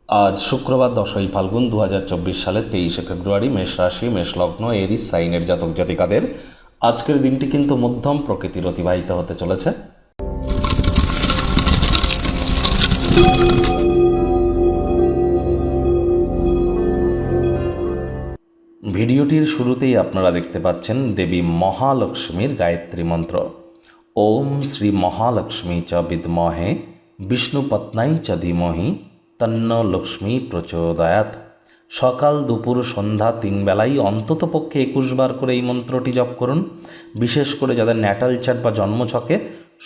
আজ শুক্রবার 10ই ফাল্গুন 2024 সালের 23শে ফেব্রুয়ারি। মেষ রাশি, মেষ লগ্ন, এরিস সাইনের জাতক জাতিকাদের আজকের দিনটি কিন্তু মধ্যম প্রকৃতির অতিবাহিত হতে চলেছে। ভিডিওটির শুরুতেই আপনারা দেখতে পাচ্ছেন দেবী মহালক্ষ্মীর গায়ত্রী মন্ত্র। ওম শ্রী মহালক্ষ্মী চ বিদ্মহে বিষ্ণুপত্নাই চ ধীমহি তন্ন লক্ষ্মী প্রচোদয়াৎ। সকাল, দুপুর, সন্ধ্যা 3 বেলাই অন্তত পক্ষে 21 বার করে এই মন্ত্রটি জপ করুন। বিশেষ করে যাদের ন্যাটাল চার্ট বা জন্মছকে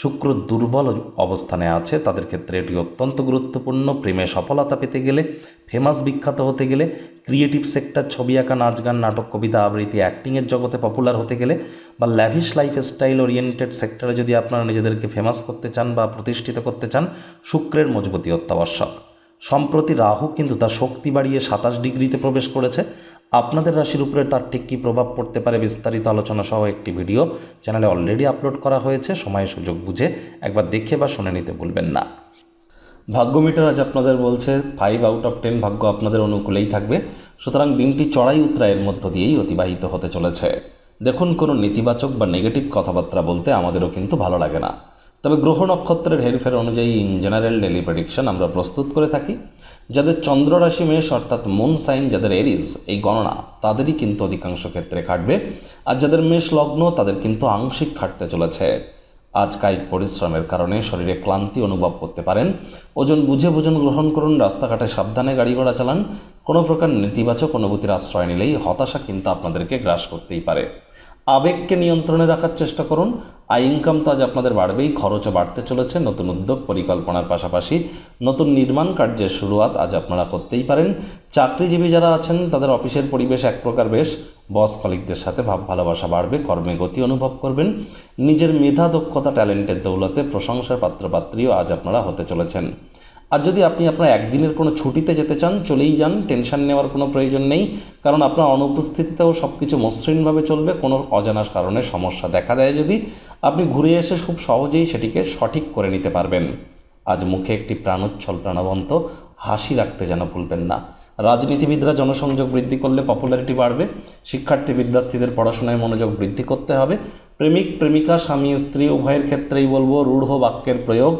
শুক্র দুর্বল অবস্থানে আছে তাদের ক্ষেত্রে এটি অত্যন্ত গুরুত্বপূর্ণ। প্রেমে সফলতা পেতে গেলে, ফেমাস বিখ্যাত হতে গেলে, ক্রিয়েটিভ সেক্টর, ছবি আঁকা, নাচ গান, নাটক, কবিতা আবৃত্তি, অ্যাক্টিংয়ের জগতে পপুলার হতে গেলে বা ল্যাভিশ লাইফস্টাইল ওরিয়েন্টেড সেক্টরে যদি আপনারা নিজেদেরকে ফেমাস করতে চান বা প্রতিষ্ঠিত করতে চান, শুক্রের মজবুতি অত্যাবশ্যক। সম্প্রতি রাহু কিন্তু তার শক্তি বাড়িয়ে 27 ডিগ্রিতে প্রবেশ করেছে। আপনাদের রাশির উপরে তার ঠিক কী প্রভাব পড়তে পারে বিস্তারিত আলোচনা সহ একটি ভিডিও চ্যানেলে অলরেডি আপলোড করা হয়েছে। সময় সুযোগ বুঝে একবার দেখে বা শুনে নিতে ভুলবেন না। ভাগ্য মিটার আজ আপনাদের বলছে 5 আউট অফ 10 ভাগ্য আপনাদের অনুকূলেই থাকবে। সুতরাং দিনটি চড়াই উতরাইয়ের মধ্য দিয়েই অতিবাহিত হতে চলেছে। দেখুন, কোনো নেতিবাচক বা নেগেটিভ কথাবার্তা বলতে আমাদেরও কিন্তু ভালো লাগে না, তবে গ্রহ নক্ষত্রের হেরফের অনুযায়ী ইন জেনারেল ডেলি প্রেডিকশন আমরা প্রস্তুত করে থাকি। যাদের চন্দ্র রাশি মেষ অর্থাৎ মুন সাইন, যাদের এরিস, এই গণনা তাদেরই কিন্তু অধিকাংশ ক্ষেত্রে খাটবে। আর যাদের মেষ লগ্ন তাদের কিন্তু আংশিক খাটতে চলেছে। আজ কায়িক পরিশ্রমের কারণে শরীরে ক্লান্তি অনুভব করতে পারেন। ওজন বুঝে ভোজন গ্রহণ করুন। রাস্তাঘাটে সাবধানে গাড়ি ঘোড়া চালান। কোনো প্রকার নেতিবাচক অনুভূতির আশ্রয় নিলেই হতাশা কিন্তু আপনাদেরকে গ্রাস করতেই পারে। আবেগকে নিয়ন্ত্রণে রাখার চেষ্টা করুন। আয় ইনকাম তো আজ আপনাদের বাড়বেই, খরচও বাড়তে চলেছে। নতুন উদ্যোগ পরিকল্পনার পাশাপাশি নতুন নির্মাণ কার্যের শুরুয়াত আজ আপনারা করতেই পারেন। চাকরিজীবী যারা আছেন তাদের অফিসের পরিবেশ এক প্রকার বেশ। বস কলিগদের সাথে ভাব ভালোবাসা বাড়বে। কর্মে গতি অনুভব করবেন। নিজের মেধা, দক্ষতা, ট্যালেন্টের দৌলতে প্রশংসার পাত্রপাত্রীও আজ আপনারা হতে চলেছেন। আর যদি আপনি আপনার একদিনের কোনো ছুটিতে যেতে চান, চলেই যান। টেনশন নেওয়ার কোনো প্রয়োজন নেই, কারণ আপনার অনুপস্থিতিতেও সব কিছু মসৃণভাবে চলবে। কোনো অজানা কারণে সমস্যা দেখা দেয় যদি, আপনি ঘুরে এসে খুব সহজেই সেটিকে সঠিক করে নিতে পারবেন। আজ মুখে একটি প্রাণোচ্ছল প্রাণবন্ত হাসি রাখতে যেন ভুলবেন না। রাজনীতিবিদরা জনসংযোগ বৃদ্ধি করলে পপুলারিটি বাড়বে। শিক্ষার্থী বিদ্যার্থীদের পড়াশোনায় মনোযোগ বৃদ্ধি করতে হবে। প্রেমিক প্রেমিকা, স্বামী স্ত্রী উভয়ের ক্ষেত্রেই বলবো রূঢ় বাক্যের প্রয়োগ,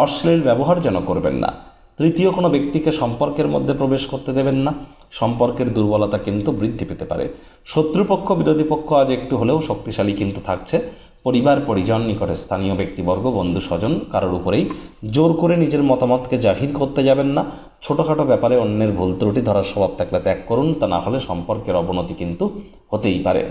অশ্লীল ব্যবহার যেন করবেন না। তৃতীয় কোনো ব্যক্তিকে সম্পর্কের মধ্যে প্রবেশ করতে দেবেন না। সম্পর্কের দুর্বলতা কিন্তু বৃদ্ধি পেতে পারে। শত্রুপক্ষ, বিরোধী পক্ষ আজ একটু হলেও শক্তিশালী কিন্তু থাকছে। পরিবার, পরিজন, নিকটে স্থানীয় ব্যক্তিবর্গ, বন্ধু স্বজন কারোর উপরেই জোর করে নিজের মতামতকে জাহির করতে যাবেন না। ছোটোখাটো ব্যাপারে অন্যের ভুল ত্রুটি ধরার স্বভাব থাকলে ত্যাগ করুন, তা না হলে সম্পর্কের অবনতি কিন্তু হতেই পারে।